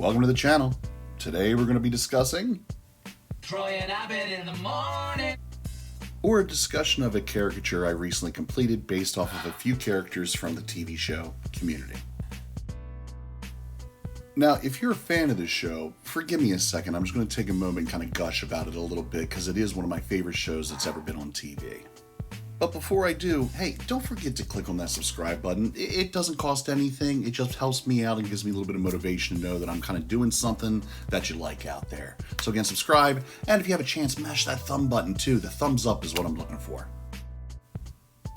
Welcome to the channel. Today we're going to be discussing Troy and ABED in the morning, or a discussion of a caricature I recently completed based off of a few characters from the TV show Community. Now, if you're a fan of this show, forgive me a second, I'm just going to take a moment and kind of gush about it a little bit because it is one of my favorite shows that's ever been on TV. But before I do, hey, don't forget to click on that subscribe button. It doesn't cost anything. It just helps me out and gives me a little bit of motivation to know that I'm kind of doing something that you like out there. So again, subscribe, and if you have a chance, mash that thumb button too. The thumbs up is what I'm looking for.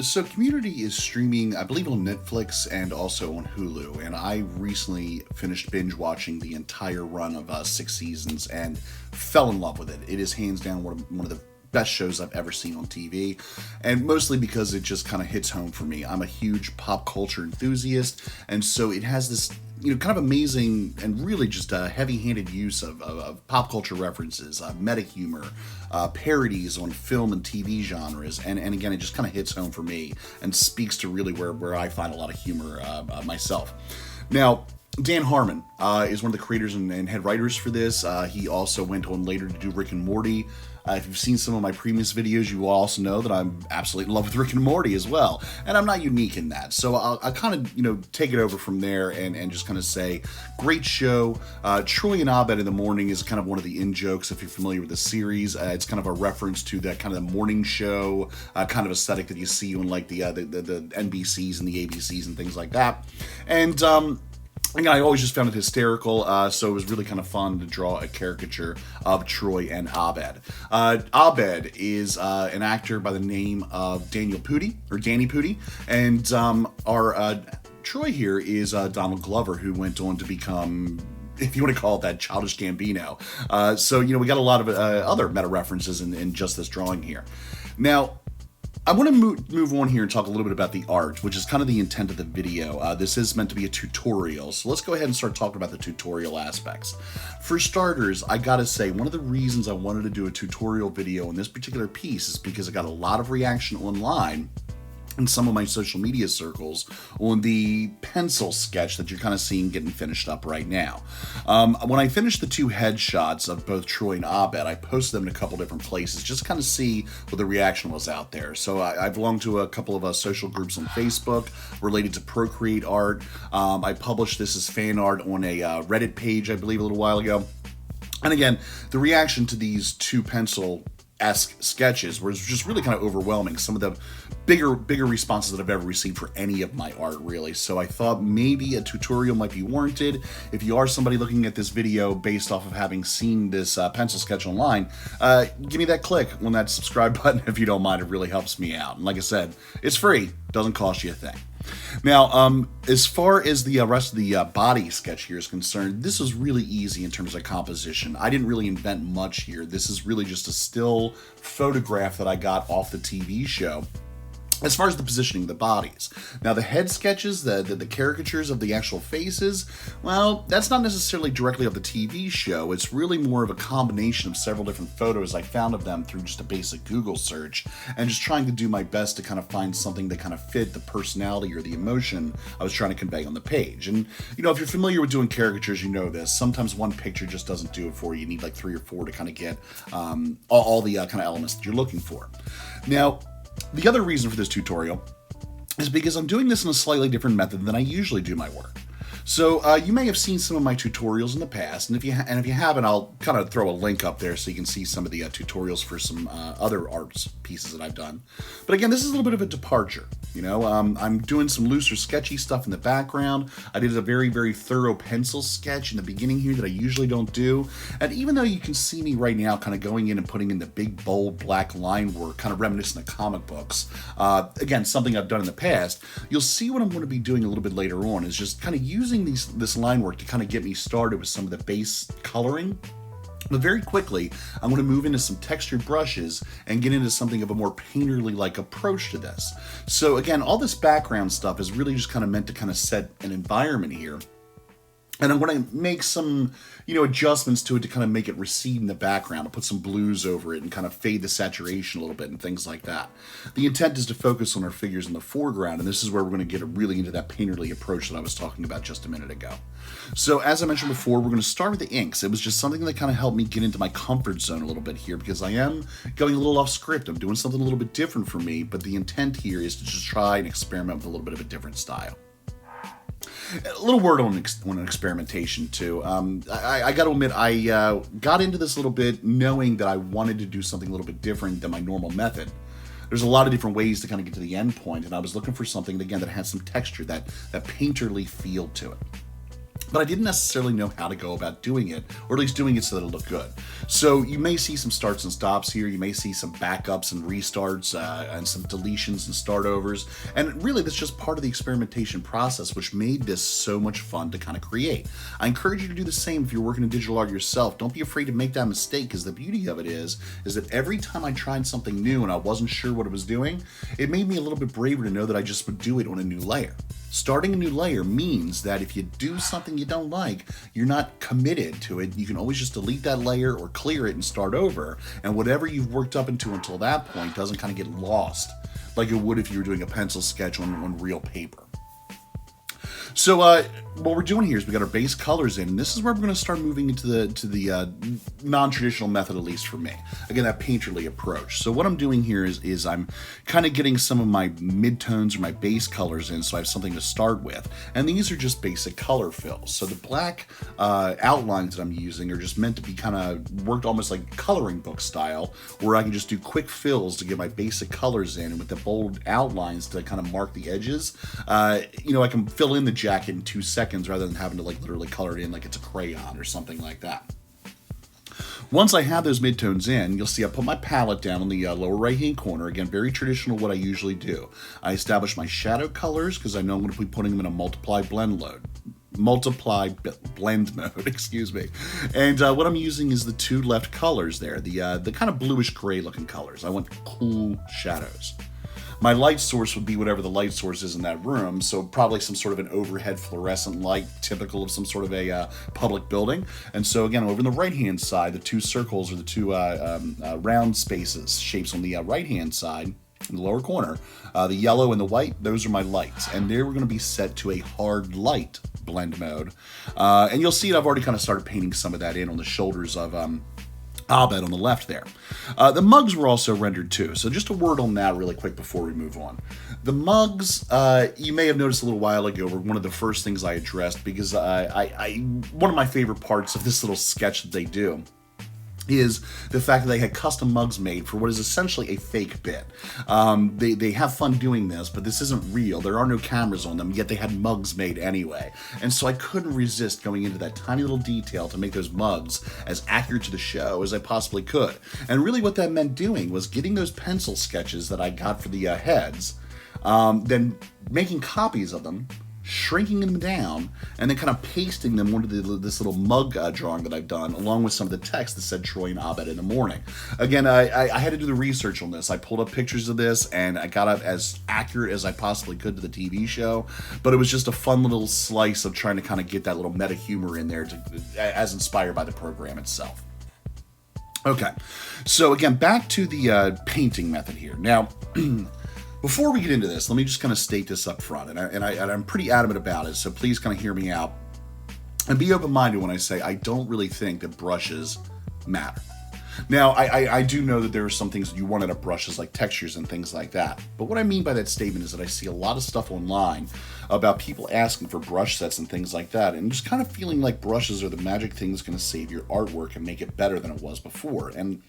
So Community is streaming, I believe, on Netflix and also on Hulu, and I recently finished binge watching the entire run of 6 seasons and fell in love with it. It is hands down one of the best shows I've ever seen on TV, and mostly because it just kind of hits home for me. I'm a huge pop culture enthusiast, and so it has this kind of amazing and really just a heavy-handed use of pop culture references, meta humor, parodies on film and TV genres, and again, it just kind of hits home for me and speaks to really where I find a lot of humor myself. Now, Dan Harmon is one of the creators and head writers for this. He also went on later to do Rick and Morty. If you've seen some of my previous videos, you will also know that I'm absolutely in love with Rick and Morty as well. And I'm not unique in that. So I'll kind of, take it over from there and just kind of say, great show. Troy and ABED in the Morning is kind of one of the in-jokes if you're familiar with the series. It's kind of a reference to that kind of the morning show kind of aesthetic that you see on like the NBCs and the ABCs and things like that. And again, I always just found it hysterical, so it was really kind of fun to draw a caricature of Troy and ABED. ABED is an actor by the name of Danny Putti, and our Troy here is Donald Glover, who went on to become, if you want to call it that, Childish Gambino. So, we got a lot of other meta references in just this drawing here. Now, I want to move on here and talk a little bit about the art, which is kind of the intent of the video. This is meant to be a tutorial, so let's go ahead and start talking about the tutorial aspects. For starters, I gotta say, one of the reasons I wanted to do a tutorial video on this particular piece is because I got a lot of reaction online in some of my social media circles on the pencil sketch that you're kind of seeing getting finished up right now. When I finished the two headshots of both Troy and ABED, I posted them in a couple different places just to kind of see what the reaction was out there. So I belong to a couple of social groups on Facebook related to Procreate art. I published this as fan art on a Reddit page, I believe, a little while ago. And again, the reaction to these two pencil-esque sketches was just really kind of overwhelming. Some of the bigger responses that I've ever received for any of my art, really. So I thought maybe a tutorial might be warranted. If you are somebody looking at this video based off of having seen this pencil sketch online, give me that click on that subscribe button if you don't mind. It really helps me out. And like I said, it's free. Doesn't cost you a thing. Now, as far as the rest of the body sketch here is concerned, this was really easy in terms of composition. I didn't really invent much here. This is really just a still photograph that I got off the TV show. As far as the positioning of the bodies. Now, the head sketches, the caricatures of the actual faces, well, that's not necessarily directly of the TV show. It's really more of a combination of several different photos I found of them through just a basic Google search, and just trying to do my best to kind of find something that kind of fit the personality or the emotion I was trying to convey on the page. And, if you're familiar with doing caricatures, you know this. Sometimes one picture just doesn't do it for you. You need like 3 or 4 to kind of get all the kind of elements that you're looking for. Now, the other reason for this tutorial is because I'm doing this in a slightly different method than I usually do my work. So you may have seen some of my tutorials in the past, and if you haven't, I'll kind of throw a link up there so you can see some of the tutorials for some other arts pieces that I've done. But again, this is a little bit of a departure. I'm doing some looser, sketchy stuff in the background. I did a very, very thorough pencil sketch in the beginning here that I usually don't do. And even though you can see me right now kind of going in and putting in the big, bold, black line work, kind of reminiscent of comic books, again, something I've done in the past, you'll see what I'm going to be doing a little bit later on is just kind of using this line work to kind of get me started with some of the base coloring. But very quickly, I'm going to move into some textured brushes and get into something of a more painterly-like approach to this. So again, all this background stuff is really just kind of meant to kind of set an environment here And I'm going to make some, adjustments to it to kind of make it recede in the background. I'll put some blues over it and kind of fade the saturation a little bit and things like that. The intent is to focus on our figures in the foreground, and this is where we're going to get really into that painterly approach that I was talking about just a minute ago. So as I mentioned before, we're going to start with the inks. It was just something that kind of helped me get into my comfort zone a little bit here, because I am going a little off script. I'm doing something a little bit different for me, but the intent here is to just try and experiment with a little bit of a different style. A little word on an experimentation too. I got to admit, I got into this a little bit knowing that I wanted to do something a little bit different than my normal method. There's a lot of different ways to kind of get to the end point, and I was looking for something again that had some texture, that painterly feel to it. But I didn't necessarily know how to go about doing it, or at least doing it so that it'll look good. So you may see some starts and stops here. You may see some backups and restarts and some deletions and start overs. And really, that's just part of the experimentation process, which made this so much fun to kind of create. I encourage you to do the same if you're working in digital art yourself. Don't be afraid to make that mistake, because the beauty of it is that every time I tried something new and I wasn't sure what it was doing, it made me a little bit braver to know that I just would do it on a new layer. Starting a new layer means that if you do something you don't like, you're not committed to it. You can always just delete that layer or clear it and start over. And whatever you've worked up into until that point doesn't kind of get lost like it would if you were doing a pencil sketch on real paper. So what we're doing here is we got our base colors in, and this is where we're going to start moving into the non-traditional method, at least for me. Again, that painterly approach. So what I'm doing here is I'm kind of getting some of my midtones or my base colors in, so I have something to start with. And these are just basic color fills. So the black outlines that I'm using are just meant to be kind of worked almost like coloring book style, where I can just do quick fills to get my basic colors in, and with the bold outlines to kind of mark the edges, I can fill in the jacket in 2 seconds rather than having to literally color it in like it's a crayon or something like that. Once I have those midtones in, you'll see I put my palette down on the lower right hand corner. Again, very traditional what I usually do. I establish my shadow colors because I know I'm going to be putting them in a multiply blend mode, excuse me. And what I'm using is the 2 left colors there, the kind of bluish gray looking colors. I want cool shadows. My light source would be whatever the light source is in that room, so probably some sort of an overhead fluorescent light, typical of some sort of a public building. And so again, over on the right-hand side, the 2 circles or the 2 round shapes on the right-hand side, in the lower corner, the yellow and the white, those are my lights. And they were going to be set to a hard light blend mode. And you'll see it, I've already kind of started painting some of that in on the shoulders of ABED on the left there. The mugs were also rendered too, so just a word on that really quick before we move on. The mugs, you may have noticed a little while ago, were one of the first things I addressed, because one of my favorite parts of this little sketch that they do is the fact that they had custom mugs made for what is essentially a fake bit. They have fun doing this, but this isn't real. There are no cameras on them, yet they had mugs made anyway. And so I couldn't resist going into that tiny little detail to make those mugs as accurate to the show as I possibly could. And really what that meant doing was getting those pencil sketches that I got for the heads, then making copies of them, shrinking them down, and then kind of pasting them onto this little mug drawing that I've done, along with some of the text that said Troy and ABED in the morning. Again, I had to do the research on this. I pulled up pictures of this, and I got it as accurate as I possibly could to the TV show, but it was just a fun little slice of trying to kind of get that little meta humor in there, as inspired by the program itself. Okay, so again, back to the painting method here. Now, before we get into this, let me just kind of state this up front, and I'm pretty adamant about it, so please kind of hear me out. And be open-minded when I say I don't really think that brushes matter. Now, I do know that there are some things that you want out of brushes, like textures and things like that. But what I mean by that statement is that I see a lot of stuff online about people asking for brush sets and things like that, and just kind of feeling like brushes are the magic thing that's going to save your artwork and make it better than it was before. And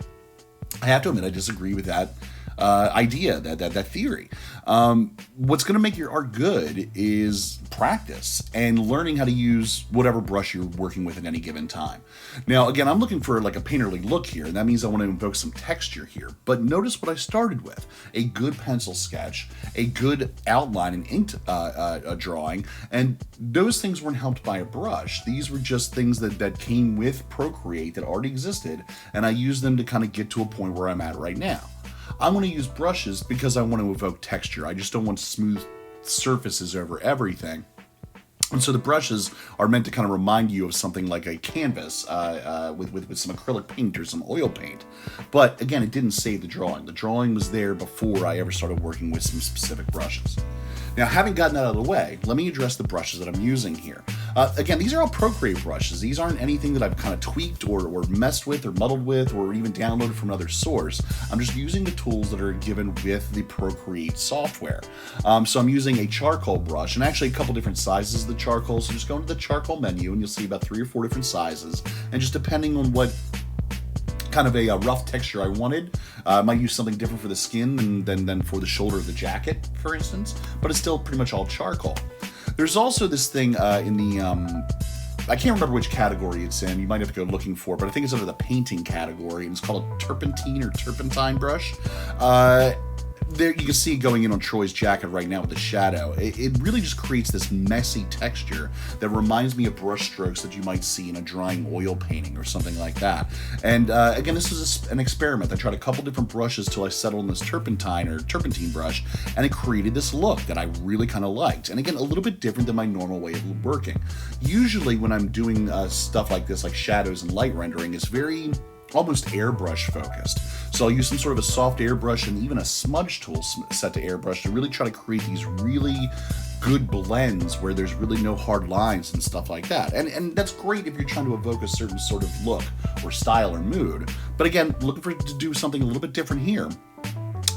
I have to admit, I disagree with that idea, that theory. What's going to make your art good is practice and learning how to use whatever brush you're working with at any given time. Now, again, I'm looking for like a painterly look here, and that means I want to invoke some texture here. But notice what I started with: a good pencil sketch, a good outline and inked drawing, and those things weren't helped by a brush. These were just things that came with Procreate that already existed, and I used them to kind of get to a point where I'm at right now. I'm going to use brushes because I want to evoke texture. I just don't want smooth surfaces over everything. And so the brushes are meant to kind of remind you of something like a canvas with some acrylic paint or some oil paint. But again, it didn't save the drawing. The drawing was there before I ever started working with some specific brushes. Now, having gotten that out of the way, let me address the brushes that I'm using here. Again, these are all Procreate brushes. These aren't anything that I've kind of tweaked or messed with or muddled with or even downloaded from another source. I'm just using the tools that are given with the Procreate software. So I'm using a charcoal brush, and actually a couple different sizes of the charcoal. So just go into the charcoal menu and you'll see about 3 or 4 different sizes. And just depending on what kind of a rough texture I wanted. I might use something different for the skin than for the shoulder of the jacket, for instance, but it's still pretty much all charcoal. There's also this thing in the, I can't remember which category it's in, you might have to go looking for it, but I think it's under the painting category, and it's called a Turpentine Brush. There you can see going in on Troy's jacket right now with the shadow. It really just creates this messy texture that reminds me of brush strokes that you might see in a drying oil painting or something like that. And again, this is an experiment. I tried a couple different brushes till I settled on this Turpentine brush, and it created this look that I really kind of liked. And again, a little bit different than my normal way of working. Usually when I'm doing stuff like this, like shadows and light rendering, it's very almost airbrush focused. So I'll use some sort of a soft airbrush and even a smudge tool set to airbrush to really try to create these really good blends where there's really no hard lines and stuff like that. And that's great if you're trying to evoke a certain sort of look or style or mood. But again, looking for it to do something a little bit different here.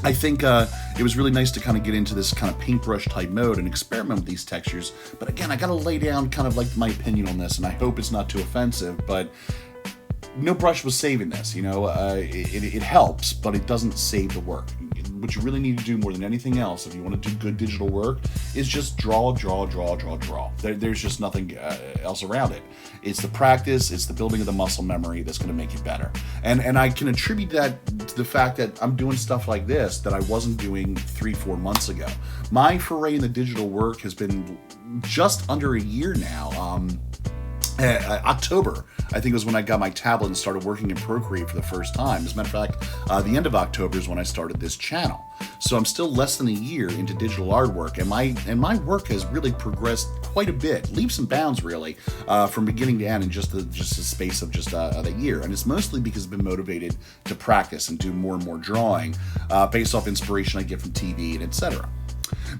I think it was really nice to kind of get into this kind of paintbrush type mode and experiment with these textures. But again, I got to lay down kind of like my opinion on this, and I hope it's not too offensive, but no brush was saving this, you know. It helps, but it doesn't save the work. What you really need to do more than anything else, if you want to do good digital work, is just draw. There's just nothing else around it. It's the practice, it's the building of the muscle memory that's going to make you better. And I can attribute that to the fact that I'm doing stuff like this that I wasn't doing 3-4 months ago. My foray in the digital work has been just under a year now. October, I think, was when I got my tablet and started working in Procreate for the first time. As a matter of fact, the end of October is when I started this channel. So I'm still less than a year into digital artwork, and my work has really progressed quite a bit, leaps and bounds really, from beginning to end in just the space of just a year. And it's mostly because I've been motivated to practice and do more and more drawing based off inspiration I get from TV and etc.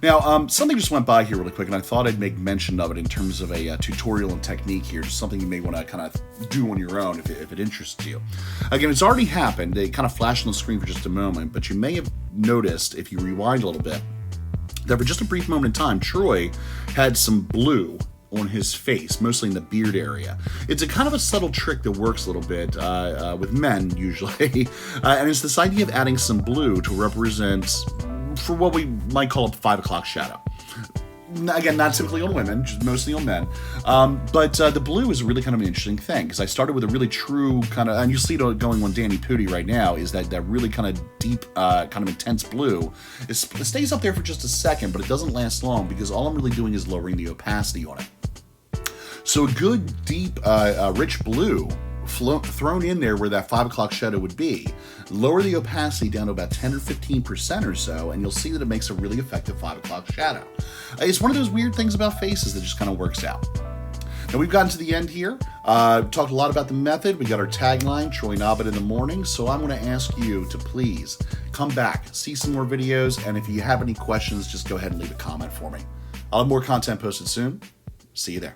Now, something just went by here really quick, and I thought I'd make mention of it in terms of a tutorial and technique here, just something you may want to kind of do on your own if it interests you. Again, it's already happened. It kind of flashed on the screen for just a moment, but you may have noticed, if you rewind a little bit, that for just a brief moment in time, Troy had some blue on his face, mostly in the beard area. It's a kind of a subtle trick that works a little bit with men, usually, and it's this idea of adding some blue to represent, for what we might call a 5 o'clock shadow. Again, not typically on women, just mostly on men. But the blue is really kind of an interesting thing, because I started with a really true kind of, and you see it going on Danny Putti right now, is that really kind of deep, kind of intense blue. It stays up there for just a second, but it doesn't last long, because all I'm really doing is lowering the opacity on it. So a good, deep, rich blue thrown in there where that 5 o'clock shadow would be, lower the opacity down to about 10 or 15% or so, and you'll see that it makes a really effective 5 o'clock shadow. It's one of those weird things about faces that just kind of works out. Now we've gotten to the end here. Talked a lot about the method. We got our tagline, Troy and ABED in the morning. So I'm going to ask you to please come back, see some more videos, and if you have any questions, just go ahead and leave a comment for me. I'll have more content posted soon. See you there.